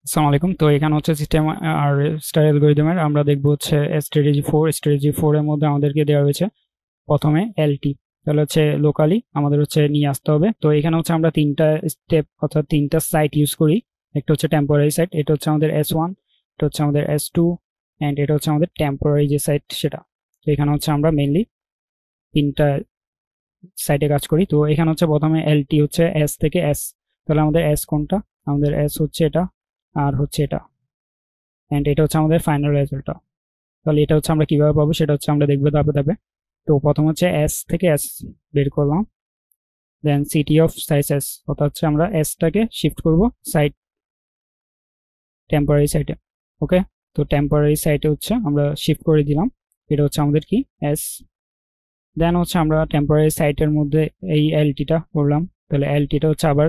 আসসালামু আলাইকুম। তো এখানে হচ্ছে সিস্টেম আর স্টার অ্যালগরিদমের আমরা দেখবো হচ্ছে স্ট্র্যাটেজি 4 এর মধ্যে আমাদেরকে দেওয়া হয়েছে প্রথমে এলটি। তাহলে হচ্ছে লোকালি আমাদের হচ্ছে নিয়ে আসতে হবে। তো এখানে হচ্ছে আমরা তিনটা স্টেপ অর্থাৎ তিনটা সাইট ইউজ করি। একটা হচ্ছে টেম্পোরারি সাইট, এটা হচ্ছে আমাদের S1, এটা হচ্ছে আমাদের S2 এন্ড এটা হচ্ছে আমাদের টেম্পোরারি যে সাইট সেটা। তো এখানে হচ্ছে আমরা মেইনলি তিনটা সাইটে কাজ করি। তো এখানে হচ্ছে প্রথমে এলটি হচ্ছে এস থেকে এস। তাহলে আমাদের এস কোনটা? আমাদের এস হচ্ছে এটা, আর হচ্ছে এটা, এন্ড এটা হচ্ছে আমাদের ফাইনাল রেজাল্টটা। তাহলে এটা হচ্ছে আমরা কিভাবে পাবো সেটা হচ্ছে আমরা দেখবো ধাপে ধাপে। তো প্রথম হচ্ছে এস থেকে এস বের করলাম, দেন সিটি অফ সাইজ এস, অর্থাৎ হচ্ছে আমরা এসটাকে শিফট করব সাইড টেম্পোরারি সাইটে। ওকে, তো টেম্পোরারি সাইটে হচ্ছে আমরা শিফট করে দিলাম। এটা হচ্ছে আমাদের কি এস। দেন হচ্ছে আমরা টেম্পোরারি সাইটের মধ্যে এই এলটিটা করলাম। তাহলে এলটিটা হচ্ছে আবার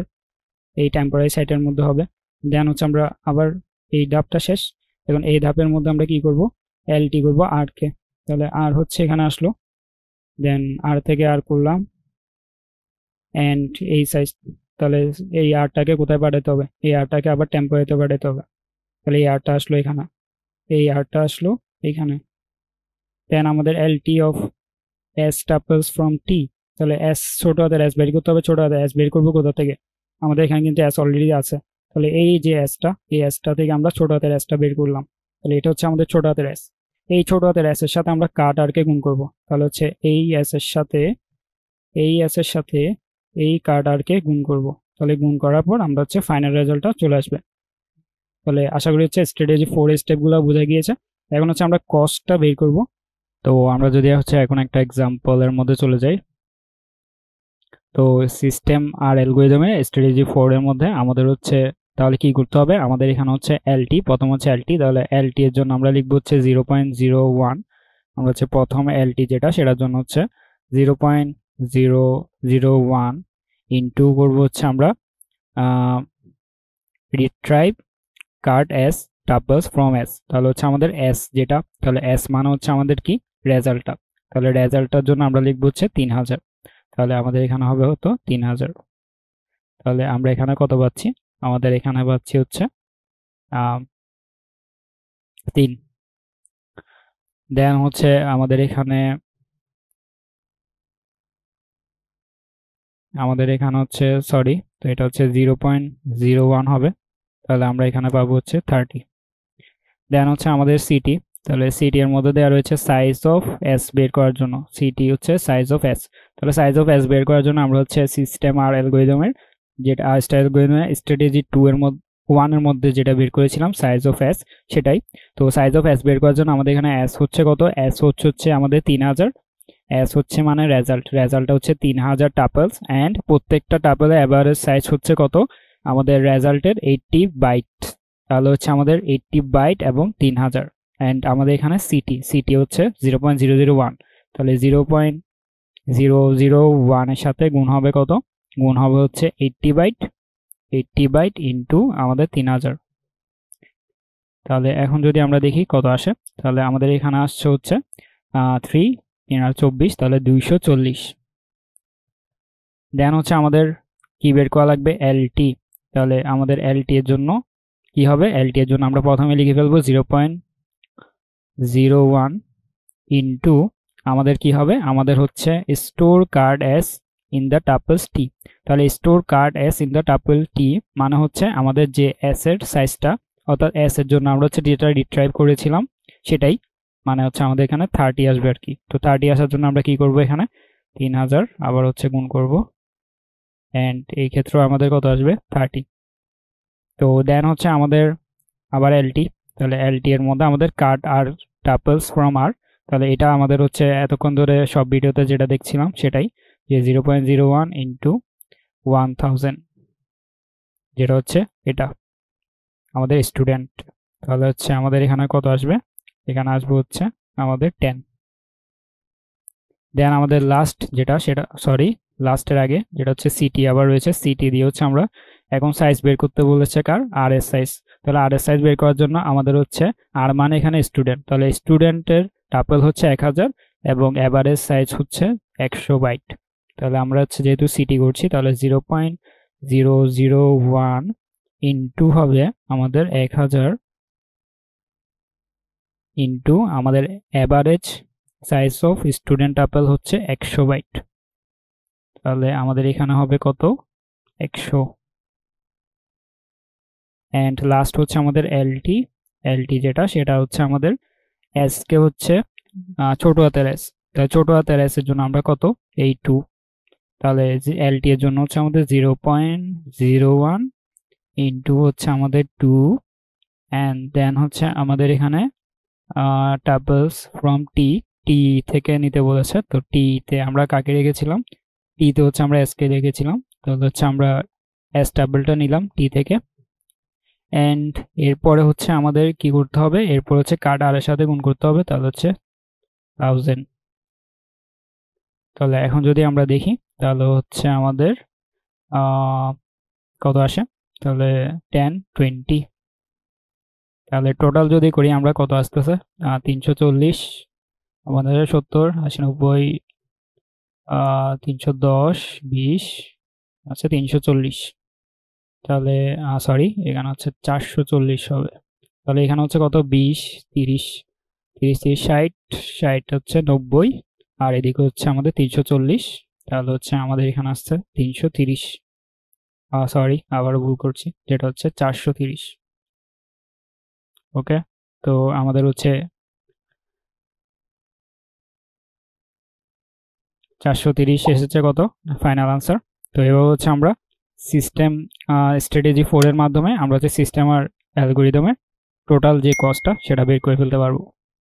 এই টেম্পোরারি সাইটের মধ্যে হবে। দেন হচ্ছে আমরা আবার এই ধাপটা শেষ। এখন এই ধাপের মধ্যে আমরা কি করব? এলটি করব আর কে। তাহলে আর হচ্ছে এখানে আসলো, দেন আর থেকে আর করলাম এন্ড এই সাইজ। তাহলে এই আরটাকে কোথায় পাঠাতে হবে? এই আরটাকে আবার টেম্পোরারিতে পাঠাতে হবে। তাহলে এই আরটা আসলো এখানে, এই আরটা আসলো এখানে। দেন আমাদের LT of S tuples from টি। তাহলে এস ছোট হাতের এস বের করতে হবে। ছোট হাতের এস বের করবো কোথা থেকে? আমাদের এখানে কিন্তু এস অলরেডি আছে। তাহলে এই যে এসটা, এই এসটা থেকে আমরা ছোট হাতের এসটা বের করলাম। তাহলে এটা হচ্ছে আমাদের ছোট হাতের এস। এই ছোট হাতের এস এর সাথে আমরা কাট আরকে গুণ করব। তাহলে হচ্ছে এই এস এর সাথে এই এস এর সাথে এই কাট আরকে গুণ করব। তাহলে গুণ করার পর আমরা হচ্ছে ফাইনাল রেজাল্টটা চলে আসবে। তাহলে আশা করি হচ্ছে স্ট্র্যাটেজি 4 স্টেপগুলো বোঝা গিয়েছে। এখন হচ্ছে আমরা কস্টটা বের করব। তো আমরা যদি হচ্ছে এখন একটা এক্সাম্পলের মধ্যে চলে যাই। তো সিস্টেম আর অ্যালগরিদমে স্ট্র্যাটেজি 4 এর মধ্যে আমাদের হচ্ছে তাহলে কি করতে হবে? আমাদের এখানে হচ্ছে এলটি, প্রথম হচ্ছে এলটি। তাহলে এলটি এর জন্য আমরা লিখবো হচ্ছে 0.01। আমরা হচ্ছে প্রথম এলটি যেটা সেটার জন্য হচ্ছে 0.001 ইন্টু করবো হচ্ছে আমরা retrieve cards tuples from S. তাহলে হচ্ছে আমাদের এস যেটা, তাহলে এস মানে হচ্ছে আমাদের কি রেজাল্টটা। তাহলে রেজাল্টটার জন্য আমরা লিখবো হচ্ছে 3000। তাহলে আমাদের এখানে হবে হতো 3000। তাহলে আমরা এখানে কত পাচ্ছি? আমাদের এখানে পাচ্ছি হচ্ছে 3। দেন হচ্ছে আমাদের এখানে হচ্ছে সরি, তো এটা হচ্ছে 0.01 হবে। তাহলে আমরা এখানে পাবো হচ্ছে 30। দেন হচ্ছে আমাদের সিটি। তাহলে সিটি এর মধ্যে দেওয়া রয়েছে সাইজ অফ এস বের করার জন্য। সিটি হচ্ছে সাইজ অফ এস। তাহলে সাইজ অফ এস বের করার জন্য আমরা হচ্ছে সিস্টেম আর অ্যালগরিদমের যেটা স্ট্র্যাটেজি 2 এর মধ্যে 1 এর মধ্যে যেটা বের করেছিলাম সাইজ অফ এস, সেটাই। তো সাইজ অফ এস বের করার জন্য আমাদের এখানে এস হচ্ছে কত? এস হচ্ছে আমাদের 3000। এস হচ্ছে মানে রেজাল্টটা হচ্ছে 3000 টাপলস এন্ড প্রত্যেকটা টাপলের এভারেজ সাইজ হচ্ছে কত? আমাদের রেজাল্টের 80 বাইট। তাহলে হচ্ছে আমাদের 80 বাইট এবং 3000। এন্ড আমাদের এখানে সিটি হচ্ছে 0.001। তাহলে 0.001 এর সাথে গুণ হবে কত? গুণ হবে হচ্ছে 80 বাইট। 80 বাইট ইন্টু আমাদের 3000। তাহলে এখন যদি আমরা দেখি কত আসে, তাহলে আমাদের এখানে আসছে হচ্ছে 3 3 আর 24, তাহলে 240। দেন হচ্ছে আমাদের কি বের করা লাগবে? এলটি। তাহলে আমাদের এলটি এর জন্য কি হবে? এলটি এর জন্য আমরা প্রথমে লিখে ফেলবো 0.01 ইন্টু আমাদের কি হবে? আমাদের হচ্ছে store cards in the tuples T. তাহলে store cards in the tuple T মানে হচ্ছে আমাদের যে এস এর সাইজটা, অর্থাৎ এস এর জন্য আমরা হচ্ছে যেটা রিট্রাইভ করেছিলাম সেটাই, মানে হচ্ছে আমাদের এখানে 30 আসবে আর কি। তো 30 আসার জন্য আমরা কি করব? এখানে 3000 আবার হচ্ছে গুণ করব, এন্ড এই ক্ষেত্রেও আমাদের কত আসবে? 30। তো দেন হচ্ছে আমাদের আবার এলটি। তাহলে এলটি এর মধ্যে আমাদের কাট আর টাপলস ফ্রম আর। তাহলে এটা আমাদের হচ্ছে এতক্ষণ ধরে সব ভিডিওতে যেটা দেখছিলাম সেটাই, যে 0.01 ইন্টু 1000, যেটা হচ্ছে এটা আমাদের স্টুডেন্ট। তাহলে হচ্ছে আমাদের এখানে কত আসবে? এখানে আসবে হচ্ছে আমাদের 10। দেন আমাদের লাস্ট যেটা সেটা সরি, লাস্টের আগে যেটা হচ্ছে সিটি আবার রয়েছে। সিটি দিয়ে হচ্ছে আমরা এখন সাইজ বের করতে বলেছে কার? আর এস সাইজ। তাহলে আর এস সাইজ বের করার জন্য আমাদের হচ্ছে আর মানে এখানে স্টুডেন্ট। তাহলে স্টুডেন্টের টাপল হচ্ছে 1000 এবং এভারেজ সাইজ হচ্ছে 100 বাইট। তাহলে আমরা হচ্ছে যেহেতু সিটি করছি তাহলে 0.001 ইনটু হবে আমাদের 1000 ইনটু আমাদের average size of student Apple হচ্ছে 100 বাইট। তাহলে আমাদের এখানে হবে কত 100। অ্যান্ড লাস্ট হচ্ছে আমাদের এলটি যেটা সেটা হচ্ছে আমাদের এস কে হচ্ছে ছোট হাতের এস। তাহলে ছোট হাতের এস এর জন্য আমরা কত এই 2। তাহলে এলটি এর জন্য হচ্ছে আমাদের 0.01 ইনটু হচ্ছে আমাদের 2 অ্যান্ড দেন হচ্ছে আমাদের এখানে টাপলস ফ্রম টি থেকে নিতে বলেছে। তো তে আমরা কাকে রেখেছিলাম, তে হচ্ছে আমরা এস কে রেখেছিলাম। তাহলে হচ্ছে আমরা এস টাপলটা নিলাম টি থেকে। অ্যান্ড এরপরে হচ্ছে আমাদের কি করতে হবে, এরপর হচ্ছে কার্ড আর এর সাথে গুণ করতে হবে, তাহলে হচ্ছে 1000। তাহলে এখন যদি আমরা দেখি তাহলে হচ্ছে আমাদের কত আসে, তাহলে 10 20। তাহলে টোটাল যদি করি আমরা কত আসতেছে 340 আমাদের 70 80 90 310 20 আচ্ছা 340। তাহলে সরি এখানে হচ্ছে 440 হবে। তাহলে এখানে হচ্ছে কত 20 30 30 30 60 60 হচ্ছে 90 আর এদিকে হচ্ছে আমাদের 340। তাহলে হচ্ছে আমাদের এখানে আসছে 330 সরি আবার ভুল করছি, যেটা হচ্ছে 430। ওকে, তো আমাদের হচ্ছে 430 এসেছে কত ফাইনাল আনসার। তো এভাবে হচ্ছে আমরা সিস্টেম স্ট্র্যাটেজি 4 এর মাধ্যমে আমরা হচ্ছে সিস্টেম আর অ্যালগোরিদমের টোটাল যে কস্টটা সেটা বের করে ফেলতে পারবো।